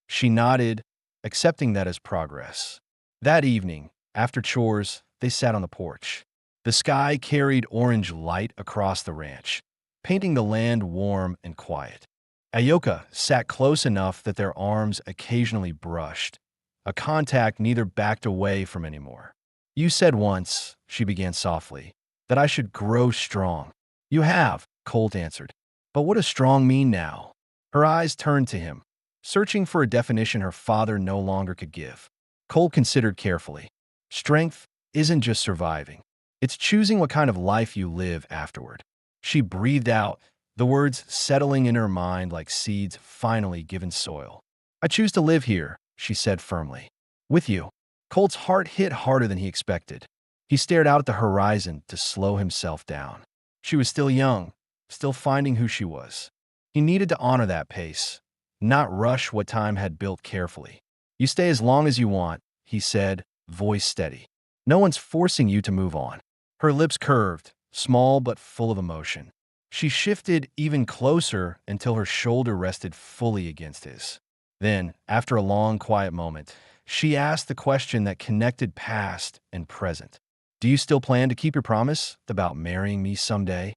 She nodded, accepting that as progress. That evening, after chores, they sat on the porch. The sky carried orange light across the ranch, painting the land warm and quiet. Ayoka sat close enough that their arms occasionally brushed, a contact neither backed away from anymore. "You said once," she began softly, "that I should grow strong." "You have," Colt answered. "But what does strong mean now?" Her eyes turned to him, searching for a definition her father no longer could give. Colt considered carefully. Strength isn't just surviving. It's choosing what kind of life you live afterward. She breathed out, the words settling in her mind like seeds finally given soil. I choose to live here, she said firmly. With you. Colt's heart hit harder than he expected. He stared out at the horizon to slow himself down. She was still young, still finding who she was. He needed to honor that pace, not rush what time had built carefully. You stay as long as you want, he said, voice steady. No one's forcing you to move on. Her lips curved, small but full of emotion. She shifted even closer until her shoulder rested fully against his. Then, after a long, quiet moment, she asked the question that connected past and present. Do you still plan to keep your promise about marrying me someday?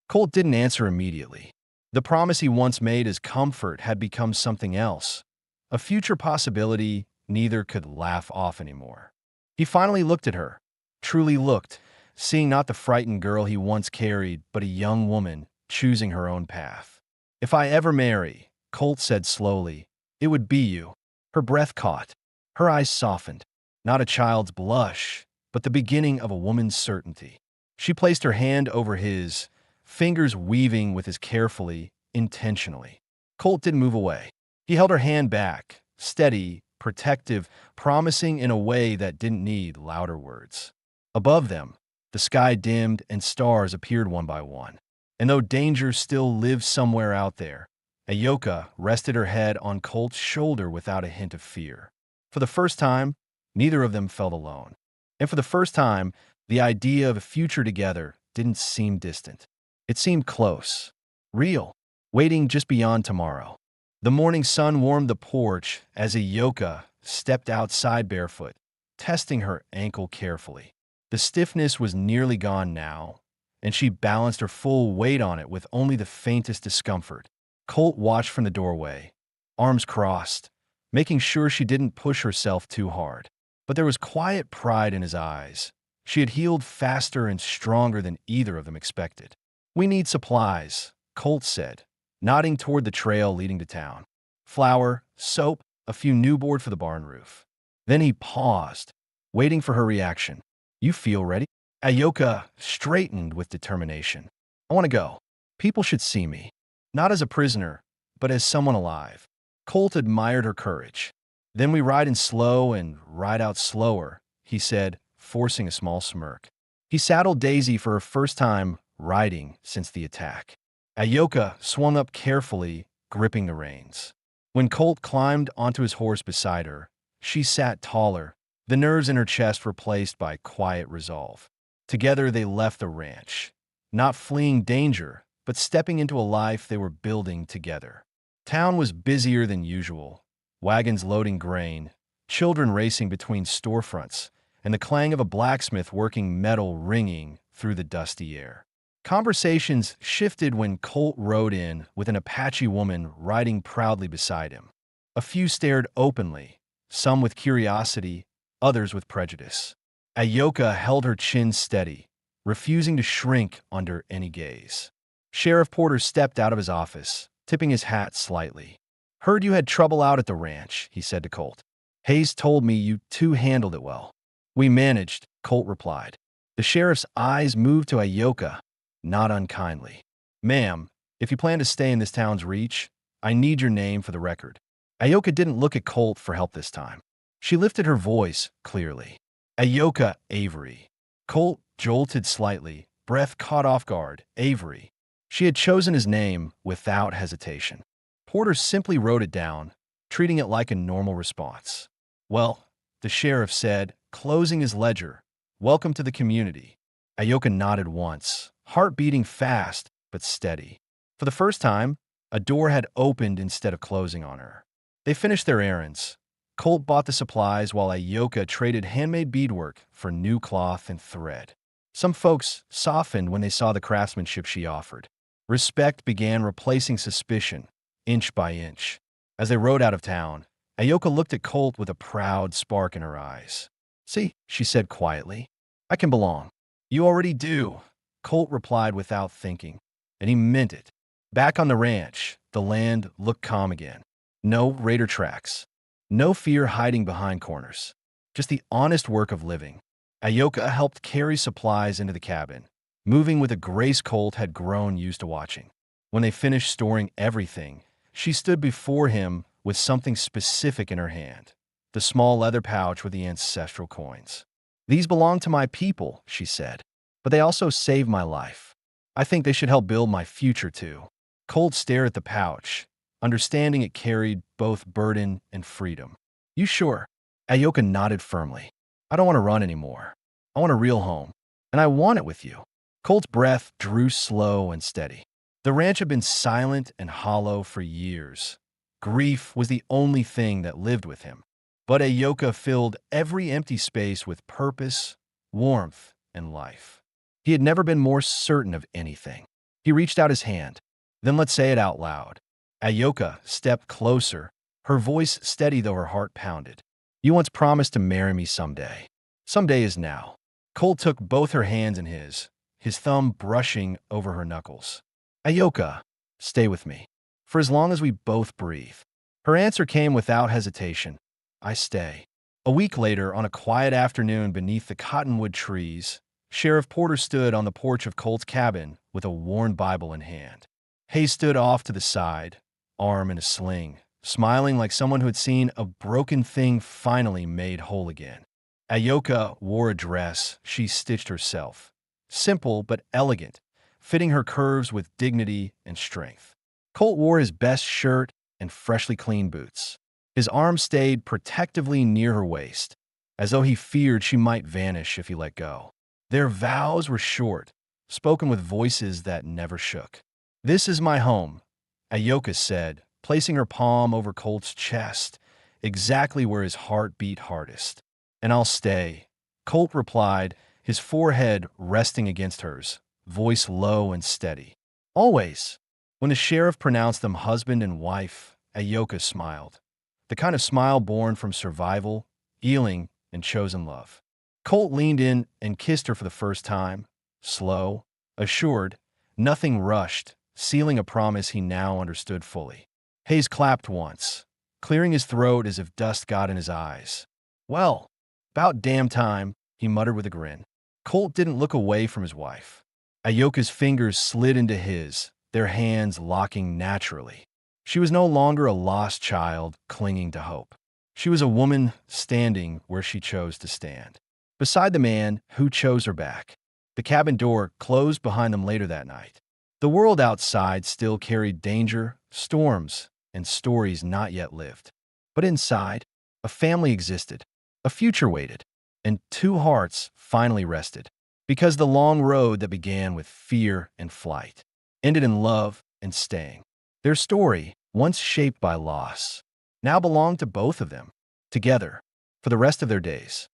Colt didn't answer immediately. The promise he once made as comfort had become something else, a future possibility neither could laugh off anymore. He finally looked at her, truly looked, seeing not the frightened girl he once carried, but a young woman choosing her own path. If I ever marry, Colt said slowly, it would be you. Her breath caught. Her eyes softened. Not a child's blush, but the beginning of a woman's certainty. She placed her hand over his, fingers weaving with his carefully, intentionally. Colt didn't move away. He held her hand back, steady, protective, promising in a way that didn't need louder words. Above them, the sky dimmed and stars appeared one by one. And though danger still lived somewhere out there, Ayoka rested her head on Colt's shoulder without a hint of fear. For the first time, neither of them felt alone. And for the first time, the idea of a future together didn't seem distant. It seemed close, real, waiting just beyond tomorrow. The morning sun warmed the porch as Ayoka stepped outside barefoot, testing her ankle carefully. The stiffness was nearly gone now, and she balanced her full weight on it with only the faintest discomfort. Colt watched from the doorway, arms crossed, making sure she didn't push herself too hard. But there was quiet pride in his eyes. She had healed faster and stronger than either of them expected. We need supplies, Colt said, nodding toward the trail leading to town. Flour, soap, a few new board for the barn roof. Then he paused, waiting for her reaction. You feel ready? Ayoka straightened with determination. I want to go. People should see me. Not as a prisoner, but as someone alive. Colt admired her courage. Then we ride in slow and ride out slower, he said, forcing a small smirk. He saddled Daisy for her first time riding since the attack. Ayoka swung up carefully, gripping the reins. When Colt climbed onto his horse beside her, she sat taller, the nerves in her chest replaced by quiet resolve. Together they left the ranch, not fleeing danger, but stepping into a life they were building together. Town was busier than usual, wagons loading grain, children racing between storefronts, and the clang of a blacksmith working metal ringing through the dusty air. Conversations shifted when Colt rode in with an Apache woman riding proudly beside him. A few stared openly, some with curiosity, others with prejudice. Ayoka held her chin steady, refusing to shrink under any gaze. Sheriff Porter stepped out of his office, tipping his hat slightly. Heard you had trouble out at the ranch, he said to Colt. Hayes told me you two handled it well. We managed, Colt replied. The sheriff's eyes moved to Ayoka, not unkindly. Ma'am, if you plan to stay in this town's reach, I need your name for the record. Ayoka didn't look at Colt for help this time. She lifted her voice clearly. Ayoka Avery. Colt jolted slightly, breath caught off guard. Avery. She had chosen his name without hesitation. Porter simply wrote it down, treating it like a normal response. Well, the sheriff said, closing his ledger, welcome to the community. Ayoka nodded once, heart beating fast but steady. For the first time, a door had opened instead of closing on her. They finished their errands. Colt bought the supplies while Ayoka traded handmade beadwork for new cloth and thread. Some folks softened when they saw the craftsmanship she offered. Respect began replacing suspicion, inch by inch. As they rode out of town, Ayoka looked at Colt with a proud spark in her eyes. See, she said quietly, I can belong. You already do, Colt replied without thinking, and he meant it. Back on the ranch, the land looked calm again. No raider tracks. No fear hiding behind corners. Just the honest work of living. Ayoka helped carry supplies into the cabin, moving with a grace Colt had grown used to watching. When they finished storing everything, she stood before him with something specific in her hand, the small leather pouch with the ancestral coins. "These belong to my people," she said, "but they also saved my life. I think they should help build my future too." Colt stared at the pouch, understanding it carried both burden and freedom. "You sure?" Ayoka nodded firmly. "I don't want to run anymore. I want a real home, and I want it with you." Colt's breath drew slow and steady. The ranch had been silent and hollow for years. Grief was the only thing that lived with him. But Ayoka filled every empty space with purpose, warmth, and life. He had never been more certain of anything. He reached out his hand. "Then let's say it out loud." Ayoka stepped closer, her voice steady though her heart pounded. "You once promised to marry me someday. Someday is now." Colt took both her hands in his thumb brushing over her knuckles. "Ayoka, stay with me. For as long as we both breathe." Her answer came without hesitation. "I stay." A week later, on a quiet afternoon beneath the cottonwood trees, Sheriff Porter stood on the porch of Colt's cabin with a worn Bible in hand. Hayes stood off to the side, arm in a sling, smiling like someone who had seen a broken thing finally made whole again. Ayoka wore a dress she stitched herself, simple but elegant, fitting her curves with dignity and strength. Colt wore his best shirt and freshly cleaned boots. His arm stayed protectively near her waist, as though he feared she might vanish if he let go. Their vows were short, spoken with voices that never shook. "This is my home," Ayoka said, placing her palm over Colt's chest, exactly where his heart beat hardest. "And I'll stay," Colt replied, his forehead resting against hers, voice low and steady. "Always." When the sheriff pronounced them husband and wife, Ayoka smiled. The kind of smile born from survival, healing, and chosen love. Colt leaned in and kissed her for the first time, slow, assured, nothing rushed, sealing a promise he now understood fully. Hayes clapped once, clearing his throat as if dust got in his eyes. "Well, about damn time," he muttered with a grin. Colt didn't look away from his wife. Ayoka's fingers slid into his, their hands locking naturally. She was no longer a lost child clinging to hope. She was a woman standing where she chose to stand, beside the man who chose her back. The cabin door closed behind them later that night. The world outside still carried danger, storms, and stories not yet lived. But inside, a family existed, a future waited, and two hearts finally rested. Because the long road that began with fear and flight ended in love and staying. Their story, once shaped by loss, now belonged to both of them, together, for the rest of their days.